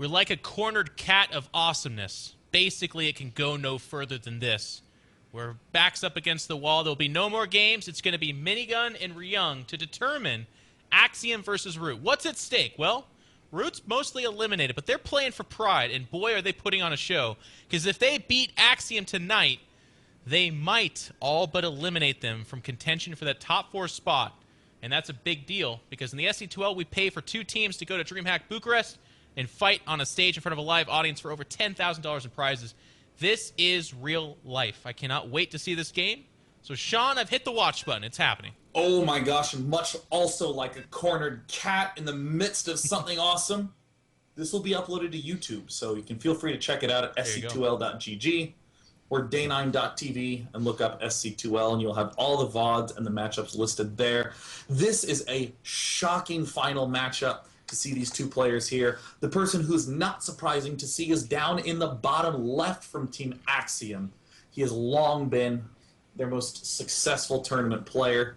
We're like a cornered cat of awesomeness. Basically, it can go no further than this. We're backs up against the wall. There'll be no more games. It's going to be Minigun and Ryung to determine Axiom versus Root. What's at stake? Well, Root's mostly eliminated, but they're playing for pride, and boy, are they putting on a show. Because if they beat Axiom tonight, they might all but eliminate them from contention for that top 4 spot. And that's a big deal, because in the SC2L, we pay for 2 teams to go to DreamHack Bucharest and fight on a stage in front of a live audience for over $10,000 in prizes. This is real life. I cannot wait to see this game. So, Sean, I've hit the watch button. It's happening. Oh my gosh, and much also like a cornered cat in the midst of something awesome, this will be uploaded to YouTube, so you can feel free to check it out at sc2l.gg or day9.tv and look up SC2L, and you'll have all the VODs and the matchups listed there. This is a shocking final matchup to see these 2 players here. The person who's not surprising to see is down in the bottom left from Team Axiom. He has long been their most successful tournament player.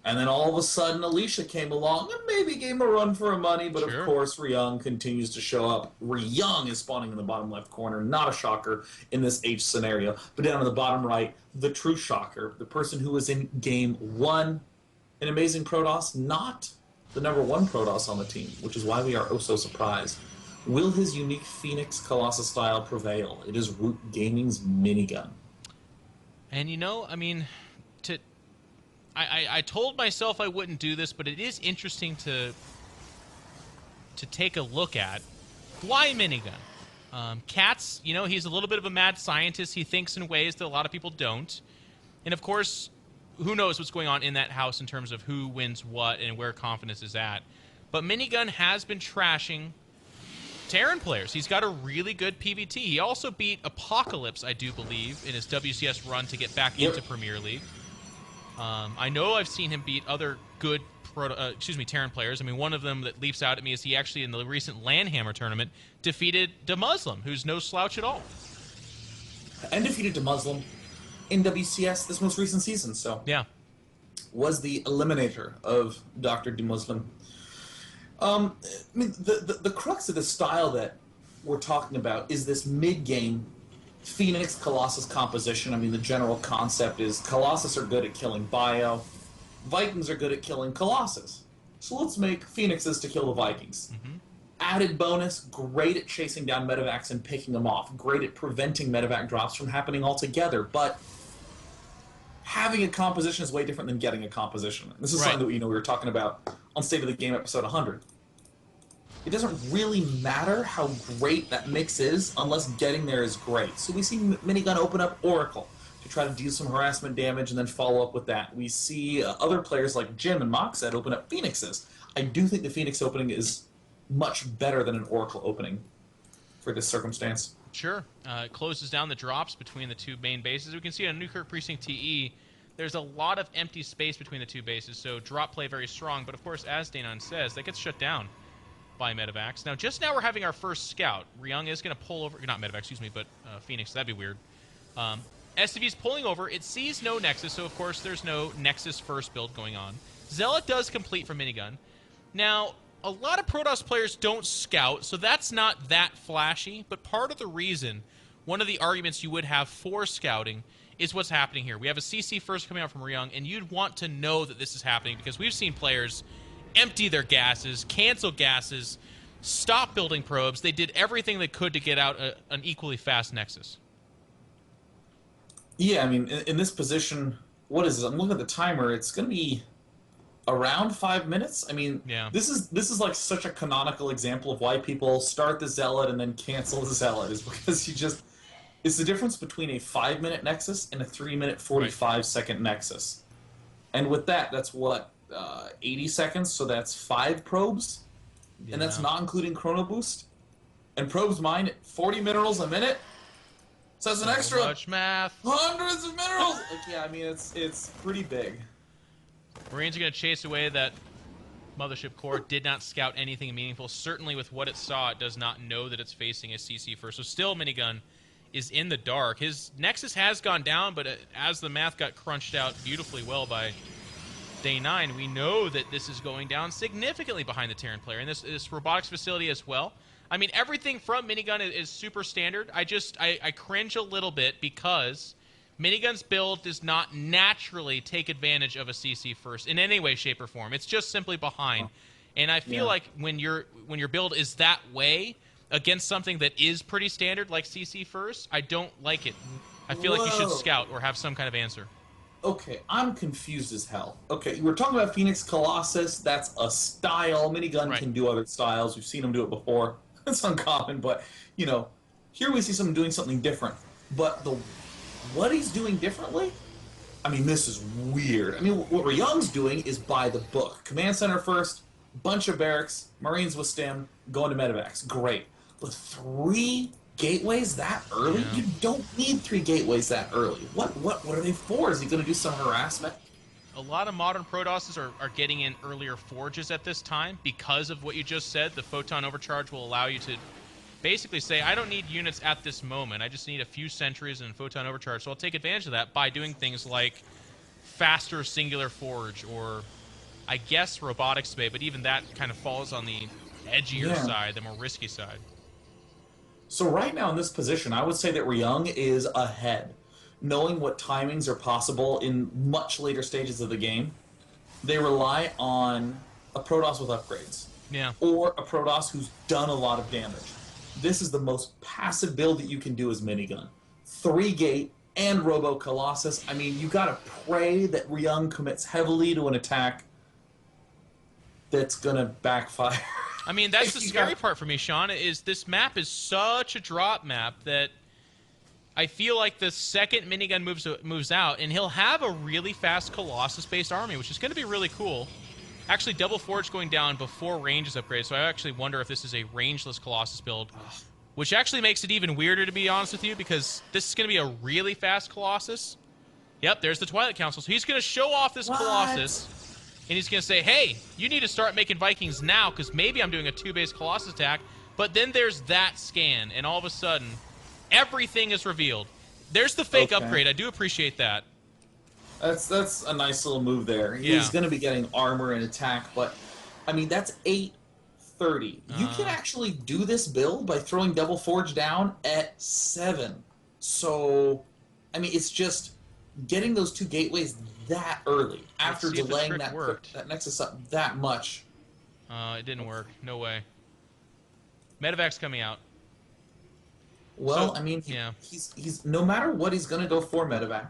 And then all of a sudden, Alicia came along and maybe gave him a run for her money, but of course, Ryung continues to show up. Ryung is spawning in the bottom left corner, not a shocker in this H scenario. But down in the bottom right, the true shocker, the person who was in game 1, an amazing Protoss, not the #1 Protoss on the team, which is why we are oh so surprised. Will his unique Phoenix Colossus style prevail? It is Root Gaming's Minigun. And you know, I mean, I told myself I wouldn't do this, but it is interesting to take a look at. Why Minigun? Katz, you know, he's a little bit of a mad scientist. He thinks in ways that a lot of people don't. And of course, who knows what's going on in that house in terms of who wins what and where confidence is at. But Minigun has been trashing Terran players. He's got a really good PvT. He also beat Apocalypse, I do believe, in his WCS run to get back into Premier League. I know I've seen him beat other good Terran players. I mean, one of them that leaps out at me is he actually, in the recent Landhammer tournament, defeated DeMuslim, who's no slouch at all. And defeated DeMuslim in WCS this most recent season, so yeah, was the eliminator of Dr. DeMuslim. I mean, the crux of the style that we're talking about is this mid-game Phoenix Colossus composition. I mean, the general concept is Colossus are good at killing Bio, Vikings are good at killing Colossus. So let's make Phoenixes to kill the Vikings. Added bonus, great at chasing down medevacs and picking them off. Great at preventing medevac drops from happening altogether. But having a composition is way different than getting a composition. This is something that we were talking about on State of the Game episode 100. It doesn't really matter how great that mix is unless getting there is great. So we see Minigun open up Oracle to try to deal some harassment damage and then follow up with that. We see other players like Jim and Moxed open up Phoenixes. I do think the Phoenix opening is much better than an Oracle opening for this circumstance. Sure. It closes down the drops between the 2 main bases. We can see on Newkirk Precinct TE, there's a lot of empty space between the 2 bases, so drop play very strong. But of course, as Danon says, that gets shut down by medevacs. Now, just now we're having our first scout. Ryung is going to pull over, not medevac, excuse me, but Phoenix. That'd be weird. SCV is pulling over. It sees no Nexus, so of course there's no Nexus first build going on. Zealot does complete for Minigun. Now, a lot of Protoss players don't scout, so that's not that flashy, but part of the reason, one of the arguments you would have for scouting is what's happening here. We have a CC first coming out from Ryung, and you'd want to know that this is happening because we've seen players empty their gases, cancel gases, stop building probes. They did everything they could to get out an equally fast Nexus. Yeah, I mean, in this position, what is it? I'm looking at the timer. It's going to be around 5 minutes. I mean, this is like such a canonical example of why people start the Zealot and then cancel the Zealot, is because it's the difference between a 5-minute Nexus and a 3-minute 45-second Nexus. And with that, that's what, 80 seconds, so that's 5 probes, and that's not including Chrono Boost. And probes mine at 40 minerals a minute, so that's an extra much math. Hundreds of minerals. Yeah, I mean it's pretty big. Marines are going to chase away that Mothership core. Did not scout anything meaningful. Certainly with what it saw, it does not know that it's facing a CC first. So still, Minigun is in the dark. His Nexus has gone down, but as the math got crunched out beautifully well by day 9, we know that this is going down significantly behind the Terran player, and this robotics facility as well. I mean, everything from Minigun is super standard. I cringe a little bit because Minigun's build does not naturally take advantage of a CC first in any way, shape, or form. It's just simply behind. And I feel like when your build is that way against something that is pretty standard like CC first, I don't like it. I feel like you should scout or have some kind of answer. Okay, I'm confused as hell. Okay, we're talking about Phoenix Colossus. That's a style. Minigun can do other styles. We've seen them do it before. It's uncommon, but, you know, here we see someone doing something different. But what he's doing differently? I mean, this is weird. I mean, what Ryung's doing is by the book. Command Center first, bunch of barracks, Marines with STEM, going to medevacs. Great. But 3 gateways that early? You don't need 3 gateways that early. What are they for? Is he going to do some harassment? A lot of modern Protosses are getting in earlier forges at this time because of what you just said. The photon overcharge will allow you to basically say, I don't need units at this moment. I just need a few sentries and photon overcharge. So I'll take advantage of that by doing things like faster singular forge or, I guess, robotics bay. But even that kind of falls on the edgier side, the more risky side. So right now in this position, I would say that Ryung is ahead. Knowing what timings are possible in much later stages of the game, they rely on a Protoss with upgrades. Yeah. Or a Protoss who's done a lot of damage. This is the most passive build that you can do as Minigun. 3-gate and Robo Colossus. I mean, you gotta pray that Ryung commits heavily to an attack that's gonna backfire. I mean, that's the scary part for me, Sean, is this map is such a drop map that I feel like the second Minigun moves out, and he'll have a really fast Colossus-based army, which is going to be really cool. Actually, Double Forge going down before range is upgraded, so I actually wonder if this is a rangeless Colossus build, which actually makes it even weirder, to be honest with you, because this is going to be a really fast Colossus. Yep, there's the Twilight Council. So he's going to show off this Colossus, and he's going to say, hey, you need to start making Vikings now, because maybe I'm doing a 2-base Colossus attack. But then there's that scan, and all of a sudden, everything is revealed. There's the fake upgrade. I do appreciate that. That's a nice little move there. He's going to be getting armor and attack, but, I mean, that's 830. You can actually do this build by throwing Double Forge down at 7. So, I mean, it's just getting those 2 gateways that early after delaying that Nexus up that much. It didn't work. No way. Medevac's coming out. Well, so, I mean, he's no matter what, he's going to go for medevac.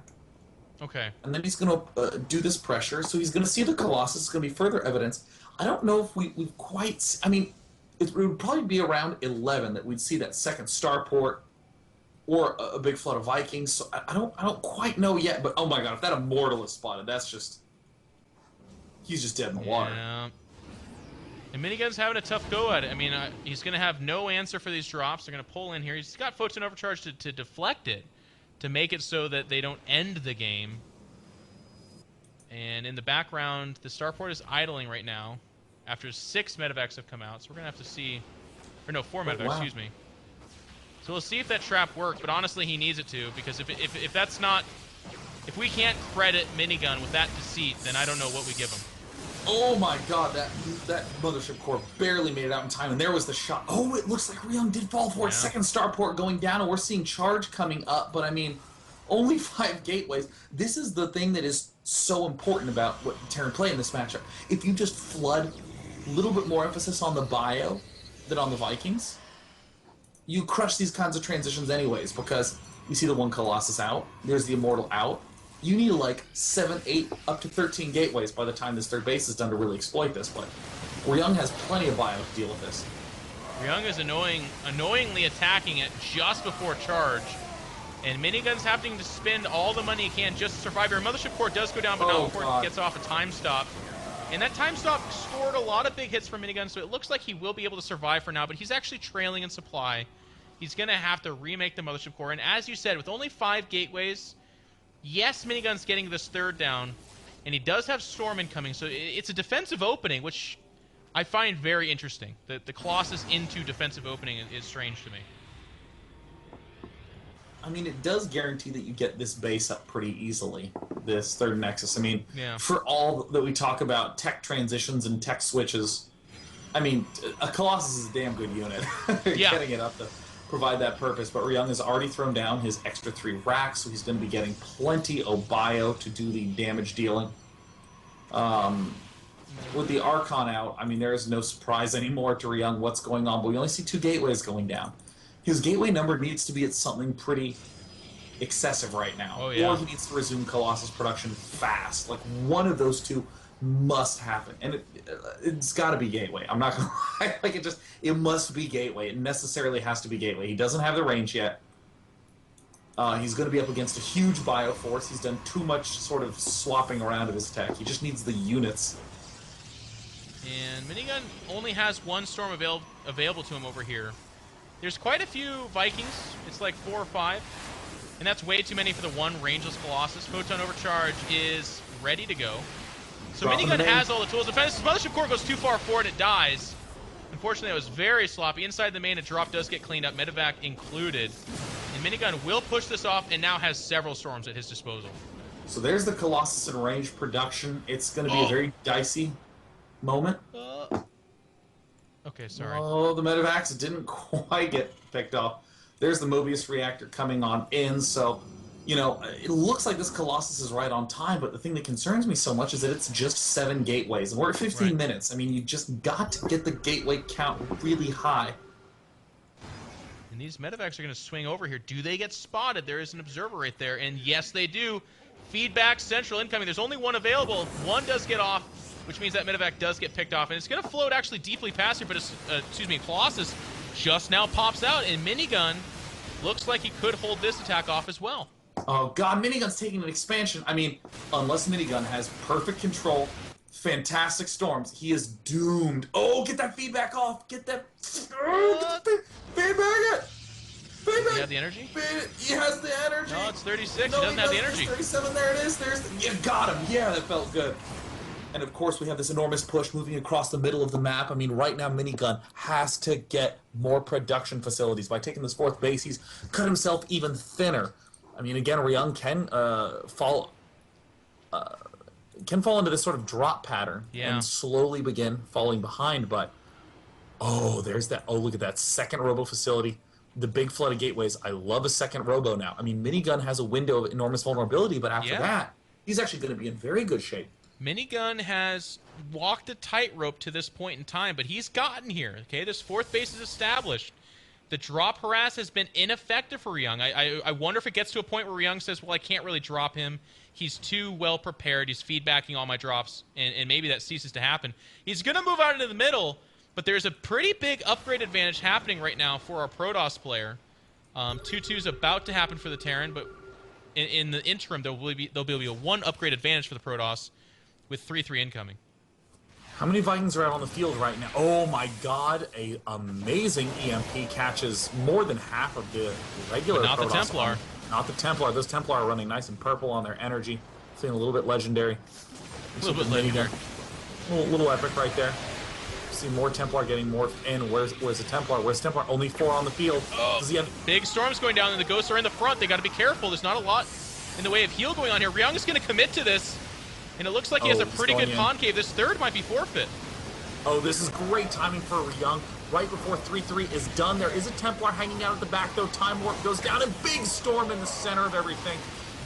Okay. And then he's going to do this pressure, so he's going to see the Colossus. It's going to be further evidence. I don't know if we've quite... I mean, it would probably be around 11 that we'd see that second starport or a big flood of Vikings. So I don't quite know yet, but oh my god, if that Immortal is spotted, that's just... He's just dead in the water. Yeah. And Minigun's having a tough go at it. I mean, he's going to have no answer for these drops. They're going to pull in here. He's got Photon Overcharge to deflect it, to make it so that they don't end the game. And in the background, the starport is idling right now after 6 medevacs have come out. So we're going to have to see... Or no, 4 medevacs, excuse me. So we'll see if that trap works, but honestly he needs it to, because if that's not... If we can't credit Minigun with that deceit, then I don't know what we give him. Oh my god, that Mothership Core barely made it out in time, and there was the shot. Oh, it looks like Ryung did fall for it. Second starport going down, and we're seeing charge coming up, but I mean, only 5 gateways. This is the thing that is so important about what Terran play in this matchup. If you just flood a little bit more emphasis on the bio than on the Vikings, you crush these kinds of transitions anyways, because you see the 1 Colossus out, there's the Immortal out. You need like 7, 8, up to 13 gateways by the time this 3rd base is done to really exploit this, but Ryung has plenty of bio to deal with this. Ryung is annoyingly attacking it just before charge, and Minigun's having to spend all the money he can just to survive. Your Mothership Core does go down, but not before it gets off a time stop. And that time stop scored a lot of big hits for Minigun, so it looks like he will be able to survive for now, but he's actually trailing in supply. He's going to have to remake the Mothership Core, and as you said, with only 5 gateways... Yes, Minigun's getting this 3rd down, and he does have Storm incoming, so it's a defensive opening, which I find very interesting. The Colossus into defensive opening is strange to me. I mean, it does guarantee that you get this base up pretty easily, this third Nexus. I mean, Yeah. for all that we talk about tech transitions and tech switches, I mean, a Colossus is a damn good unit. Yeah. Getting it up to provide that purpose. But Ryung has already thrown down his extra 3 racks, so he's going to be getting plenty of bio to do the damage dealing. With the Archon out, I mean, there is no surprise anymore to Ryung what's going on, but we only see 2 gateways going down. His gateway number needs to be at something pretty excessive right now. Oh, yeah. Or he needs to resume Colossus production fast. Like, one of those two must happen. And it's got to be gateway. I'm not going to lie. Like, it must be gateway. It necessarily has to be gateway. He doesn't have the range yet. He's going to be up against a huge bio force. He's done too much sort of swapping around of his tech. He just needs the units. And Minigun only has 1 storm available to him over here. There's quite a few Vikings. It's like 4 or 5. And that's way too many for the 1 rangeless Colossus. Photon Overcharge is ready to go. So Minigun has all the tools. If his Mothership Core goes too far forward, it dies. Unfortunately, it was very sloppy. Inside the main, a drop does get cleaned up, medevac included. And Minigun will push this off and now has several storms at his disposal. So there's the Colossus in range production. It's going to be a very dicey moment. Okay, sorry. Oh, the medevacs didn't quite get picked off. There's the Mobius reactor coming on in, so, you know, it looks like this Colossus is right on time, but the thing that concerns me so much is that it's just 7 gateways, and we're at 15 minutes. I mean, you just got to get the gateway count really high. And these medevacs are going to swing over here. Do they get spotted? There is an observer right there, and yes, they do. Feedback central incoming. There's only 1 available. 1 does get off, which means that medevac does get picked off, and it's going to float actually deeply past here, but Colossus just now pops out, and Minigun looks like he could hold this attack off as well. Oh god, Minigun's taking an expansion. I mean, unless Minigun has perfect control, fantastic storms, he is doomed. Oh, get that feedback off! Get that... feedback it! Feedback! You have the energy? He has the energy! No, it's 36. No, he doesn't have the There's energy. 37, there it is. You got him! Yeah, that felt good. And of course, we have this enormous push moving across the middle of the map. I mean, right now, Minigun has to get more production facilities. By taking this 4th base, he's cut himself even thinner. I mean, again, Ryung can fall into this sort of drop pattern and slowly begin falling behind. But there's that. Oh, look at that second robo facility. The big flood of gateways. I love a second robo now. I mean, Minigun has a window of enormous vulnerability, but after that, he's actually going to be in very good shape. Minigun has walked a tightrope to this point in time, but he's gotten here. Okay, this 4th base is established. The drop harass has been ineffective for Ryung. I wonder if it gets to a point where Ryung says, well, I can't really drop him. He's too well prepared. He's feedbacking all my drops, and maybe that ceases to happen. He's going to move out into the middle, but there's a pretty big upgrade advantage happening right now for our Protoss player. 2-2 is about to happen for the Terran, but in the interim, there'll be a 1 upgrade advantage for the Protoss, with 3-3 incoming. How many Vikings are out on the field right now? Oh my god, a amazing EMP catches more than half of the regular But not Protoss the Templar. Not the Templar. Those Templar are running nice and purple on their energy. Feeling a little bit legendary. A little bit legendary. Little epic right there. See more Templar getting morphed in. Where's the Templar? Where's Templar? Only 4 on the field. Does he have... Big storms going down, and the Ghosts are in the front. They got to be careful. There's not a lot in the way of heal going on here. Ryung is going to commit to this. And it looks like he has a pretty good concave. This 3rd might be forfeit. Oh, this is great timing for Ryung. Right before 3-3 is done, there is a Templar hanging out at the back, though. Time Warp goes down, and big storm in the center of everything.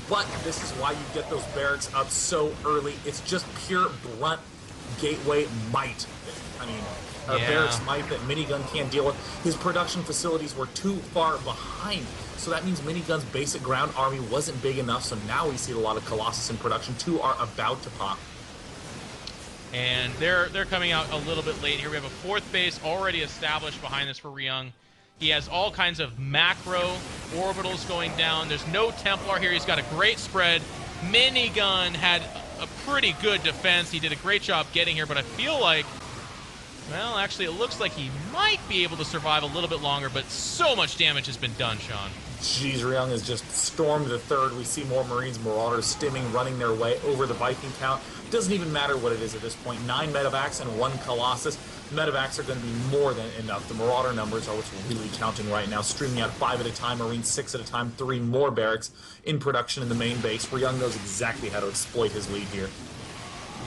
But this is why you get those barracks up so early. It's just pure, blunt gateway might. I mean, barracks might that Minigun can't deal with. His production facilities were too far behind. So that means Minigun's basic ground army wasn't big enough, so now we see a lot of Colossus in production. 2 are about to pop. And they're coming out a little bit late here. We have a 4th base already established behind this for Ryung. He has all kinds of macro orbitals going down. There's no Templar here. He's got a great spread. Minigun had a pretty good defense. He did a great job getting here, but I feel like, well, actually, it looks like he might be able to survive a little bit longer, but so much damage has been done, Sean. Jeez, Ryung has just stormed the 3rd. We see more Marines, Marauders, stimming, running their way over the Viking count. Doesn't even matter what it is at this point. 9 medevacs and 1 Colossus. Medevacs are going to be more than enough. The Marauder numbers are what's really counting right now. Streaming out 5 at a time, Marines 6 at a time, 3 more barracks in production in the main base. Ryung knows exactly how to exploit his lead here.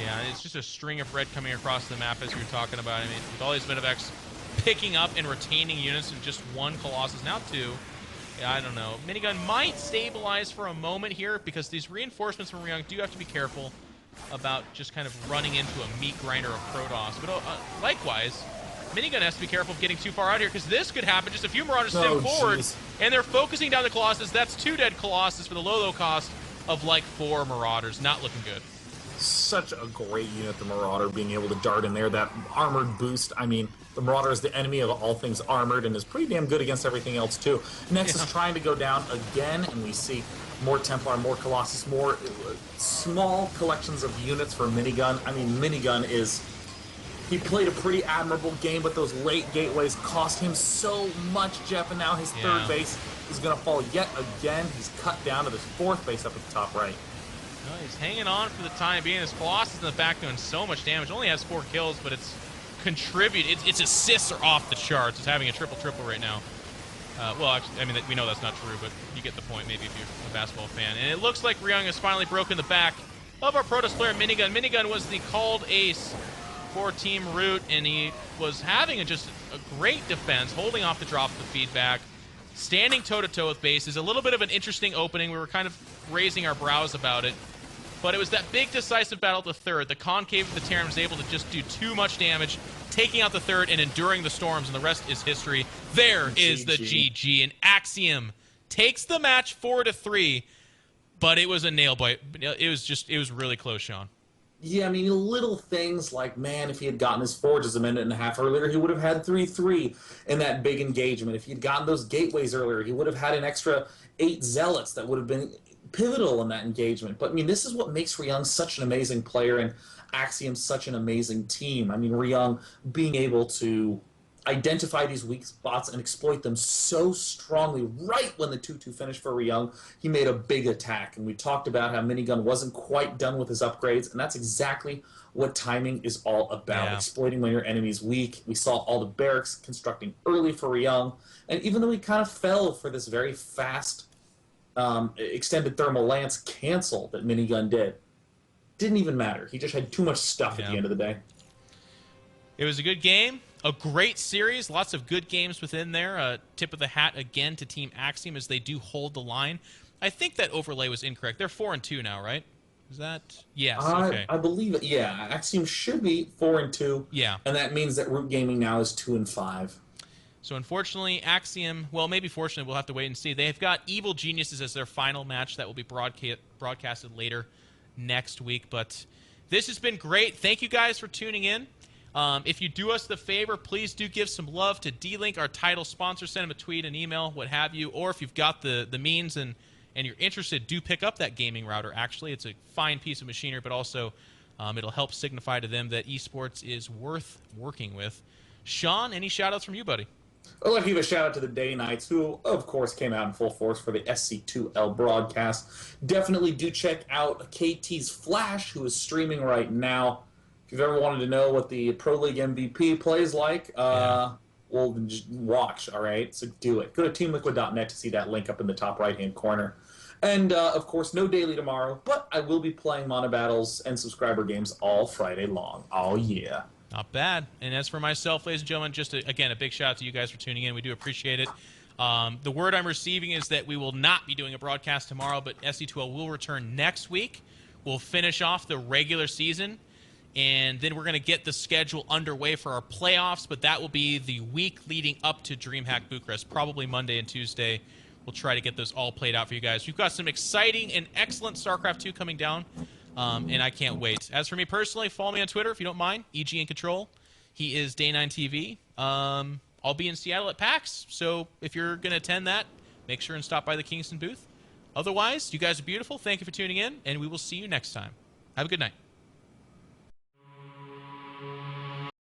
Yeah, it's just a string of red coming across the map as you were talking about. I mean, with all these Medevacs picking up and retaining units in just 1 Colossus, now 2. Yeah, I don't know. Minigun might stabilize for a moment here because these reinforcements from Ryung do have to be careful about just kind of running into a meat grinder of Protoss. But likewise, Minigun has to be careful of getting too far out here because this could happen. Just a few Marauders stem forward, and they're focusing down the Colossus. That's 2 dead Colossus for the low cost of like 4 Marauders. Not looking good. Such a great unit, the Marauder, being able to dart in there. That armored boost, I mean, the Marauder is the enemy of all things armored and is pretty damn good against everything else, too. Nexus is trying to go down again, and we see more Templar, more Colossus, more small collections of units for Minigun. I mean, Minigun is... He played a pretty admirable game, but those late gateways cost him so much, Jeff, and now his 3rd base is going to fall yet again. He's cut down to this 4th base up at the top right. Well, he's hanging on for the time being. This Colossus in the back doing so much damage. Only has 4 kills, but it's contributed. Its assists are off the charts. It's having a triple right now. Well, actually, I mean, we know that's not true, but you get the point maybe if you're a basketball fan. And it looks like Ryung has finally broken the back of our Protoss player, Minigun. Minigun was the called ace for Team Root, and he was having just a great defense, holding off the drop of the feedback, standing toe-to-toe with bases. A little bit of an interesting opening. We were kind of raising our brows about it. But it was that big decisive battle at the 3rd. The Concave of the Terran was able to just do too much damage, taking out the 3rd and enduring the storms, and the rest is history. There is the GG, and Axiom takes the match 4-3, but it was a nail bite. It was really close, Sean. Yeah, I mean, little things like, man, if he had gotten his forges a minute and a half earlier, he would have had 3-3 in that big engagement. If he had gotten those gateways earlier, he would have had an extra 8 zealots that would have been pivotal in that engagement. But I mean, this is what makes Ryung such an amazing player and Axiom such an amazing team. I mean, Ryung being able to identify these weak spots and exploit them so strongly right when the 2-2 finished for Ryung, he made a big attack. And we talked about how Minigun wasn't quite done with his upgrades, and that's exactly what timing is all about. Exploiting when your enemy's weak. We saw all the barracks constructing early for Ryung, and even though he kind of fell for this very fast extended thermal lance cancel that Minigun didn't even matter. He just had too much stuff at the end of the day. It was a good game, a great series, lots of good games within there. Tip of the hat again to Team Axiom as they do hold the line. I think that overlay was incorrect. They're 4-2 now, right? Is that? Yes. Okay. I believe it. Yeah, Axiom should be 4-2. Yeah. And that means that ROOTGaming now is 2-5. So unfortunately, Axiom, well, maybe fortunately, we'll have to wait and see. They've got Evil Geniuses as their final match that will be broadcasted later next week. But this has been great. Thank you guys for tuning in. If you do us the favor, please do give some love to D-Link, our title sponsor. Send him a tweet, an email, what have you. Or if you've got the means and you're interested, do pick up that gaming router. Actually, it's a fine piece of machinery, but also it'll help signify to them that esports is worth working with. Sean, any shout-outs from you, buddy? I'd like to give a shout-out to the Day Knights, who, of course, came out in full force for the SC2L broadcast. Definitely do check out KT's Flash, who is streaming right now. If you've ever wanted to know what the Pro League MVP plays like, well, just watch, all right? So do it. Go to teamliquid.net to see that link up in the top right-hand corner. And, of course, no daily tomorrow, but I will be playing Mono Battles and subscriber games all Friday long. Oh, yeah. Not bad. And as for myself, ladies and gentlemen, just again, a big shout out to you guys for tuning in. We do appreciate it. The word I'm receiving is that we will not be doing a broadcast tomorrow, but SC2L will return next week. We'll finish off the regular season, and then we're going to get the schedule underway for our playoffs, but that will be the week leading up to DreamHack Bucharest, probably Monday and Tuesday. We'll try to get those all played out for you guys. We've got some exciting and excellent StarCraft 2 coming down. And I can't wait. As for me personally, follow me on Twitter if you don't mind. EG in Control. He is Day9TV. I'll be in Seattle at PAX, so if you're going to attend that, make sure and stop by the Kingston booth. Otherwise, you guys are beautiful. Thank you for tuning in, and we will see you next time. Have a good night.